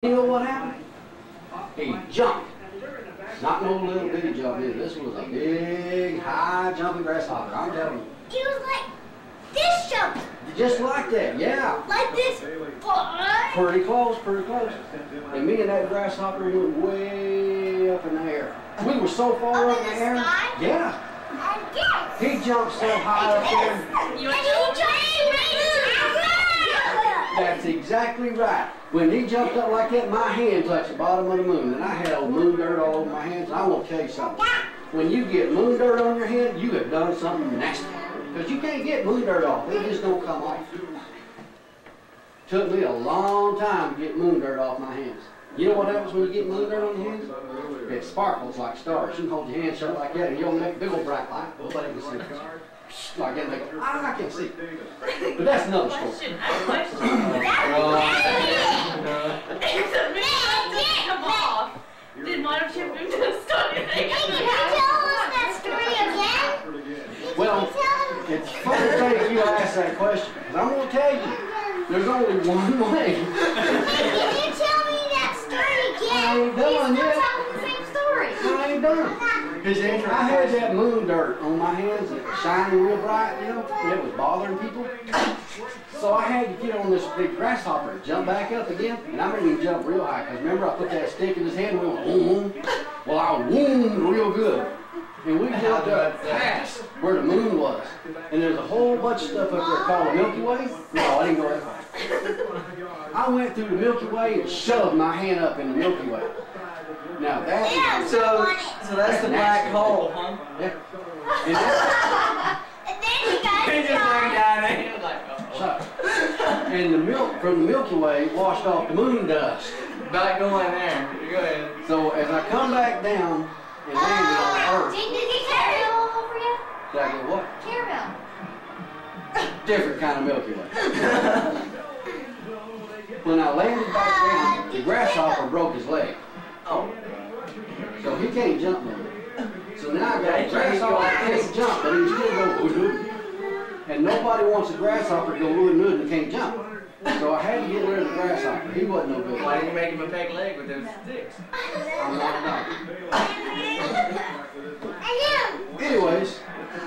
You know what happened? He jumped. Not no little bitty jump either. This was a big, high jumping grasshopper. I'm telling you. He was like this jump. Just like that, yeah. Like this. Pretty close, pretty close. And me and that grasshopper went way up in the air. We were so far up in the air. Sky? Yeah. He jumped so high up there. And he jumped That's exactly right. When he jumped up like that, my hand touched the bottom of the moon, and I had old moon dirt all over my hands. And I want to tell you something. When you get moon dirt on your head, you have done something nasty. Because you can't get moon dirt off. It just don't come off. Took me a long time to get moon dirt off my hands. You know what happens when you get moon dirt on your hands? It sparkles like stars. You can hold your hand shut like that, and you'll make a big old bright light. Nobody can see it. Like that, like, I can't see. But that's another story. Come off. Then why don't you move to the story? Can you tell us that story again? Well, it's funny thing you ask that question, because I'm going to tell you, there's only one way. Can you tell me that story again? I ain't done He's yet. still telling the same story. I ain't done. Because I had that moon dirt on my hands, it was shining real bright, you know, and it was bothering people. So I had to get on this big grasshopper and jump back up again, and I made him jump real high, because remember I put that stick in his hand and we went boom. Well, I woomed real good. And we jumped up past where the moon was. And there's a whole bunch of stuff up there called the Milky Way. No, I didn't go that far. I went through the Milky Way and shoved my hand up in the Milky Way. Now that is So that's the black hole, huh? yeah. And that, And then you guys so, and the milk from the Milky Way washed off the moon dust. Not going there. Go ahead. So as I come back down and landed on Earth, Did he caramel all over you? did I get what? Caramel. Different kind of Milky Way. When I landed back down, the grasshopper broke his leg. Oh. So he can't jump no more. So now I got a grasshopper that can't jump, but he still go wood. And nobody wants a grasshopper to go wood and can't jump. So I had to get rid of the grasshopper. He wasn't no good. Why didn't you make him a peg leg with those sticks? I'm not a doctor. I know. Anyways,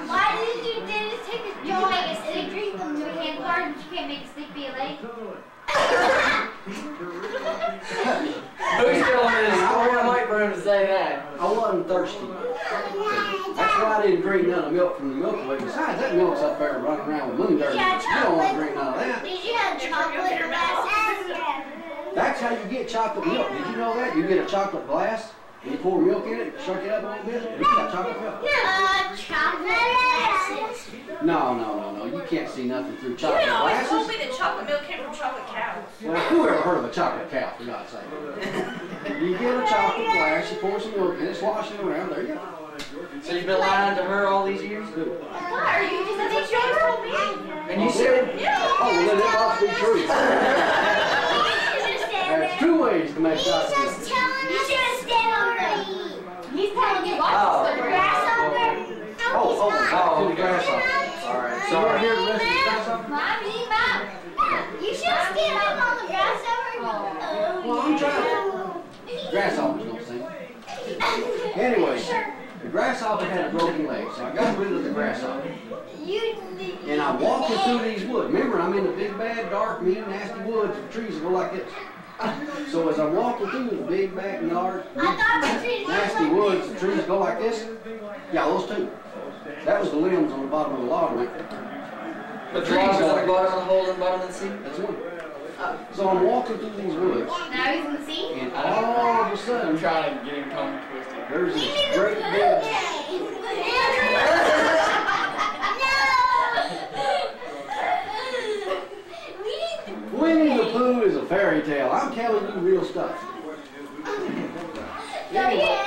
Why did you take a joy and a stick drink them to a hand card and you can't make a stick be a leg? Who's still in this story? I might for him to say that. I wasn't thirsty. That's why I didn't drink none of the milk from the Milky Way. Besides, that milk's up there running around with moon dirt. You don't want to drink none of that. Did you have chocolate glasses? That's how you get chocolate milk. Did you know that? You get a chocolate glass, and you pour milk in it, shake it up a little bit, and you got chocolate milk. Chocolate glasses. No. You can't see nothing through You chocolate had always told glasses. me that chocolate milk came from chocolate cows. Well, who ever heard of a chocolate cow, for God's sake? You get a chocolate glass, you pour some milk in it, slosh it around, there you go. So you've been lying to her all these years? What are you just a told me? And you said, Oh, well, then it must be true. There's two ways to make He's chocolate milk. just telling you should have stayed on the He's telling you what? Oh. The grasshopper? No, he's not. To the grasshopper. alright, So we're here to rest of the grasshopper? Mom. You should have stayed up on the grasshopper. Well, I'm trying. Grasshoppers don't sing. Anyway, the grasshopper had a broken leg, so I got rid of the grasshopper. And I'm walking through these woods. Remember, I'm in the big, bad, dark, mean, nasty woods with trees that go like this. So as I'm walking through the big, bad, dark, nasty woods, the trees go like this. Yeah, those two. That was the limbs on the bottom of the log. the trees on the bottom of the hole in the bottom of the sea? That's one. So I'm walking through these woods, Now he's in the sea? and all of a I'm sudden, trying to get him tongue twisted. there's this great big... Winnie the Pooh is a fairy tale. I'm telling you real stuff. Anyway,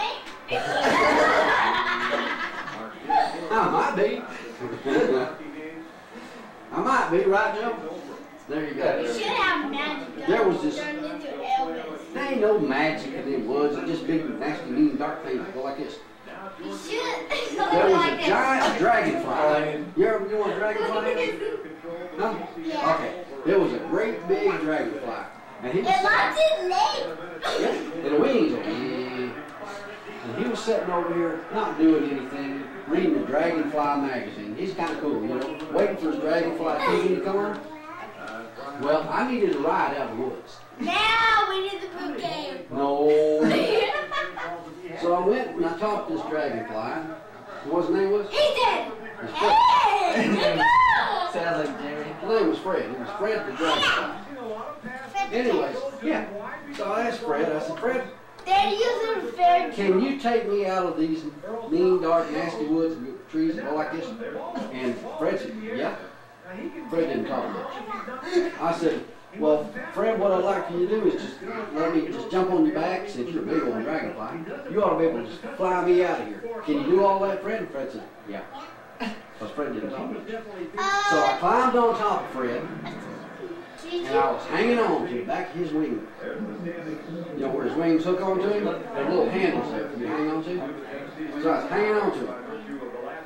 I might be. I might be, right, Joe? There you go. You should have magic. There was this... Turned into Elvis. There ain't no magic in them woods. It's just big, nasty, mean, dark things that go like this. You should. There was a giant dragonfly. You want a dragonfly? No? Yeah. Okay. There was a great big dragonfly. And he It locked his leg. over here, not doing anything, reading the Dragonfly magazine. He's kind of cool, you know, waiting for his Dragonfly TV to come on. Well, I needed a ride out of the woods. Now we did the poop game. No. So I went and I talked to this Dragonfly. What his name was? He's dead. His Fred. Hey, good girl. Sounds like Jerry. His name was Fred. It was Fred the Dragonfly. Anyways, yeah. So I asked Fred, I said, Fred, Daddy, you're the fair. can you take me out of these mean, dark, nasty woods and trees and all like this? And Fred said, yeah. Fred didn't talk much. I said, well, Fred, what I'd like for you to do is just let me just jump on your back, since you're a big old dragonfly. You ought to be able to just fly me out of here. Can you do all that, Fred? And Fred said, yeah. Because Fred didn't talk much. So I climbed on top of Fred, and I was hanging on to the back of his wing. You know where his wings hook onto him? There are little handles there for you to hang on to. So I was hanging on to him.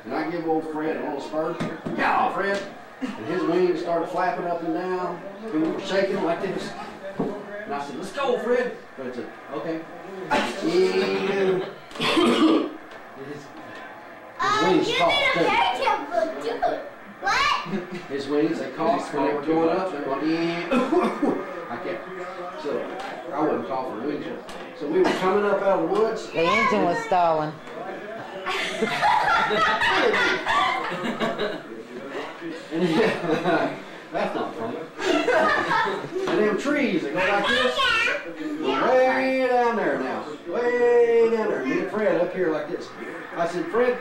And I give old Fred a little spur. Yeah, Fred. And his wings started flapping up and down. And we were shaking them like this. And I said, let's go, Fred. Fred said, okay. And his wings You coughed did a too. fairy tale book, too. What? His wings, they coughed when they were going up. They were going, I kept. So I wasn't coughing wings. So we were coming up out of the woods. The engine was stalling. And that's not funny. And them trees that go like this, we're way down there now. Way down there. Me and Fred up here like this. I said, Fred,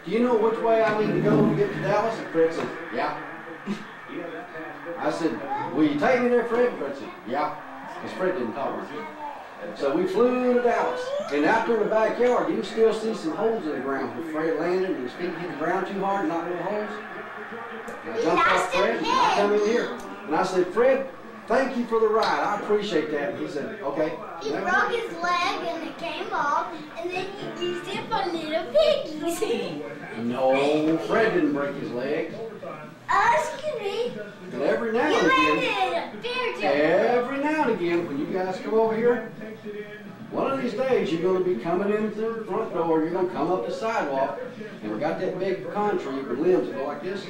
do you know which way I need to go to get to Dallas? And Fred said, yeah. I said, will you take me there, Fred? Fred said, yeah. Because Fred didn't talk much. So we flew to Dallas. And out there in the backyard, you can still see some holes in the ground where Fred landed and his feet hit the ground too hard and knocked little holes. And I jumped off Fred and I come in here. And I said, Fred, thank you for the ride. I appreciate that. And he said, okay. He broke his leg and it came off, and then he used it for little piggies. No, Fred didn't break his leg. Excuse me. And every now You and again, landed a fairy tale. every now and again, when you guys come over here, one of these days you're going to be coming in through the front door, you're going to come up the sidewalk, and we got that big pecan tree with limbs that go like this.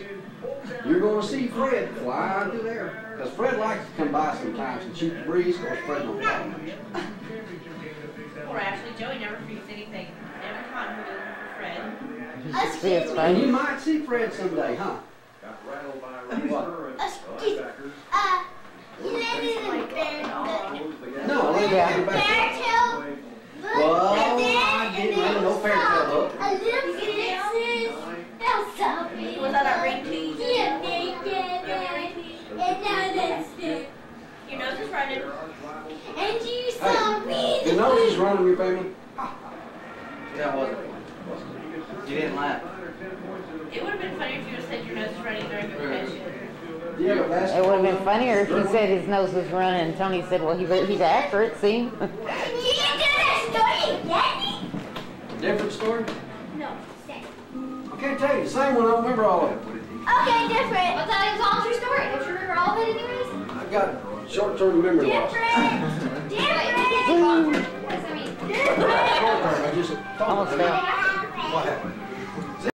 You're going to see Fred flying through there. Because Fred likes to come by sometimes and shoot the breeze, because Fred don't fly much. Or actually, Joey never forgets anything. Every time we go looking for Fred. It's And funny. you might see Fred someday, huh? What? Excuse you landed in a fairy tale. No, I landed Yeah. in the back. Fairy tale book, Well, and then, I didn't land no fairy tale book. A little princess felt something. Was that a ring tease? Yeah, naked, and now that's it. Your nose is running. And you saw me. Your nose is running your family. That wasn't funny. You didn't laugh. It would have been funny if you would have said your nose is running during the confession. Yeah, but that's It would have been funnier if he said his nose was running and Tony said, well, he's accurate, see? Did you do that story again? different story. No, same. I can't tell you the same one. I don't remember all of it. Okay, different. Well, tell us all your story. Don't you remember all of it anyways? I've got short-term memory loss. Different. Different. Mm. What's that mean? Short-term, I just thought Almost about it. fell. What happened?